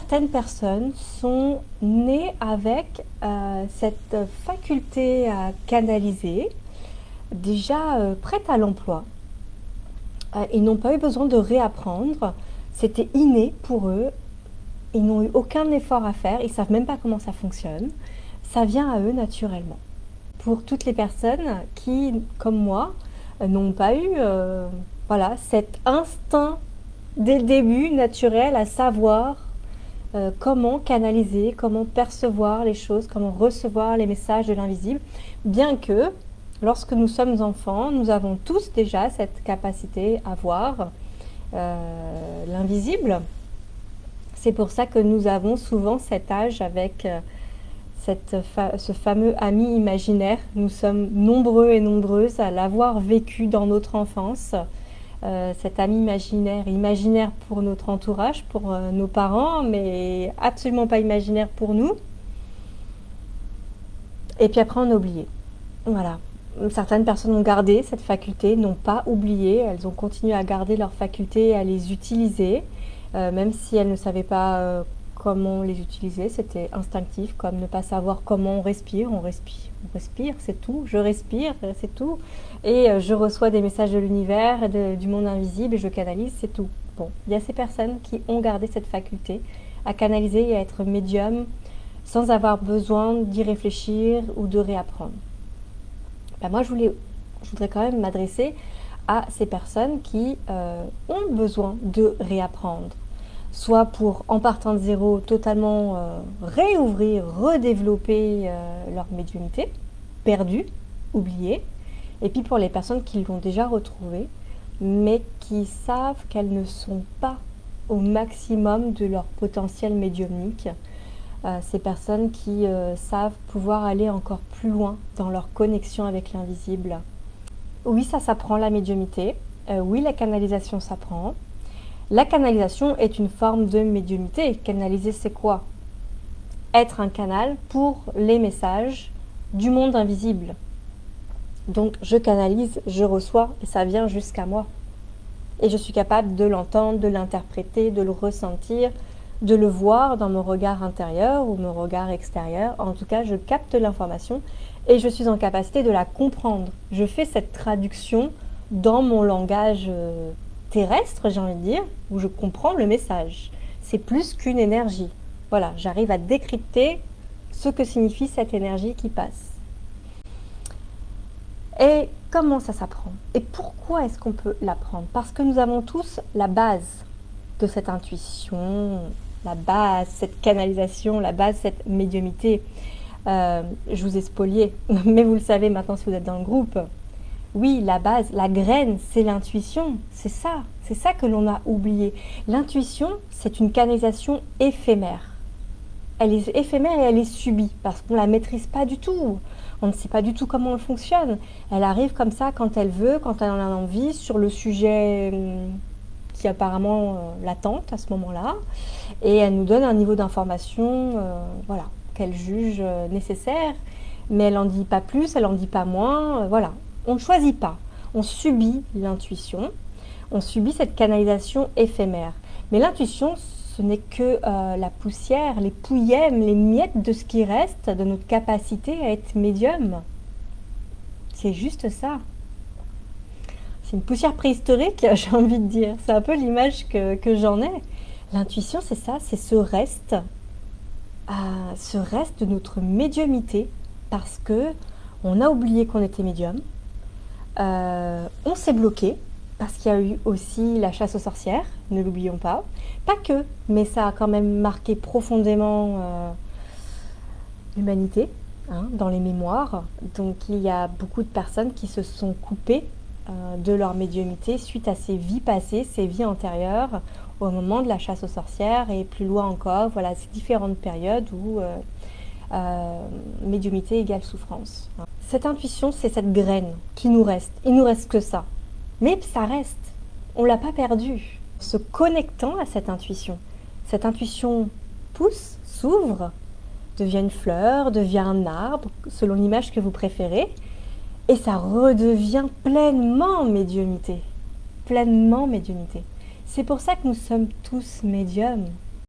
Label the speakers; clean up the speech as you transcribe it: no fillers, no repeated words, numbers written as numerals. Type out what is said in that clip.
Speaker 1: certaines personnes sont nées avec cette faculté à canaliser, déjà prête à l'emploi. Ils n'ont pas eu besoin de réapprendre, c'était inné pour eux, ils n'ont eu aucun effort à faire, ils ne savent même pas comment ça fonctionne, ça vient à eux naturellement. Pour toutes les personnes qui, comme moi, n'ont pas eu cet instinct dès le début naturel à savoir comment canaliser, comment percevoir les choses, comment recevoir les messages de l'invisible, bien que lorsque nous sommes enfants, nous avons tous déjà cette capacité à voir l'invisible. C'est pour ça que nous avons souvent cet âge avec ce fameux ami imaginaire. Nous sommes nombreux et nombreuses à l'avoir vécu dans notre enfance. Cet ami imaginaire pour notre entourage, pour nos parents, mais absolument pas imaginaire pour nous. Et puis après, on a oublié. Voilà. Certaines personnes ont gardé cette faculté, n'ont pas oublié. Elles ont continué à garder leur faculté et à les utiliser, même si elles ne savaient pas comment les utiliser. C'était instinctif, comme ne pas savoir comment on respire, c'est tout. Je respire, c'est tout. Et je reçois des messages de l'univers, du monde invisible, et je canalise, c'est tout. Bon, il y a ces personnes qui ont gardé cette faculté à canaliser et à être médium sans avoir besoin d'y réfléchir ou de réapprendre. Moi, je voudrais quand même m'adresser à ces personnes qui ont besoin de réapprendre, soit pour, en partant de zéro, totalement réouvrir, redévelopper leur médiumnité, perdue, oubliée, et puis pour les personnes qui l'ont déjà retrouvée, mais qui savent qu'elles ne sont pas au maximum de leur potentiel médiumnique. Ces personnes qui savent pouvoir aller encore plus loin dans leur connexion avec l'invisible. Oui, ça s'apprend la médiumnité. Oui, la canalisation s'apprend. La canalisation est une forme de médiumnité. Canaliser, c'est quoi? Être un canal pour les messages du monde invisible. Donc, je canalise, je reçois et ça vient jusqu'à moi. Et je suis capable de l'entendre, de l'interpréter, de le ressentir, de le voir dans mon regard intérieur ou mon regard extérieur. En tout cas, je capte l'information et je suis en capacité de la comprendre. Je fais cette traduction dans mon langage terrestre, j'ai envie de dire, où je comprends le message. C'est plus qu'une énergie. Voilà, j'arrive à décrypter ce que signifie cette énergie qui passe. Et comment ça s'apprend? Et pourquoi est-ce qu'on peut l'apprendre? Parce que nous avons tous la base de cette intuition, la base, cette canalisation, la base, cette médiumnité. Je vous ai spolié, mais vous le savez maintenant si vous êtes dans le groupe. Oui, la base, la graine, c'est l'intuition, c'est ça que l'on a oublié. L'intuition, c'est une canalisation éphémère. Elle est éphémère et elle est subie parce qu'on ne la maîtrise pas du tout. On ne sait pas du tout comment elle fonctionne. Elle arrive comme ça quand elle veut, quand elle en a envie, sur le sujet qui est apparemment latente à ce moment-là. Et elle nous donne un niveau d'information qu'elle juge nécessaire. Mais elle n'en dit pas plus, elle n'en dit pas moins. Voilà. On ne choisit pas. On subit l'intuition. On subit cette canalisation éphémère. Mais l'intuition, ce n'est que la poussière, les pouillèmes, les miettes de ce qui reste de notre capacité à être médium. C'est juste ça. C'est une poussière préhistorique, j'ai envie de dire. C'est un peu l'image que j'en ai. L'intuition, c'est ça, c'est ce reste de notre médiumité, parce que on a oublié qu'on était médium. On s'est bloqué, parce qu'il y a eu aussi la chasse aux sorcières, ne l'oublions pas. Pas que, mais ça a quand même marqué profondément l'humanité, dans les mémoires. Donc il y a beaucoup de personnes qui se sont coupées de leur médiumité suite à ces vies passées, ces vies antérieures, au moment de la chasse aux sorcières et plus loin encore, voilà, ces différentes périodes où médiumité égale souffrance. Cette intuition, c'est cette graine qui nous reste. Il nous reste que ça. Mais ça reste. On ne l'a pas perdu. Se connectant à cette intuition pousse, s'ouvre, devient une fleur, devient un arbre, selon l'image que vous préférez, et ça redevient pleinement médiumnité. Pleinement médiumnité. C'est pour ça que nous sommes tous médiums.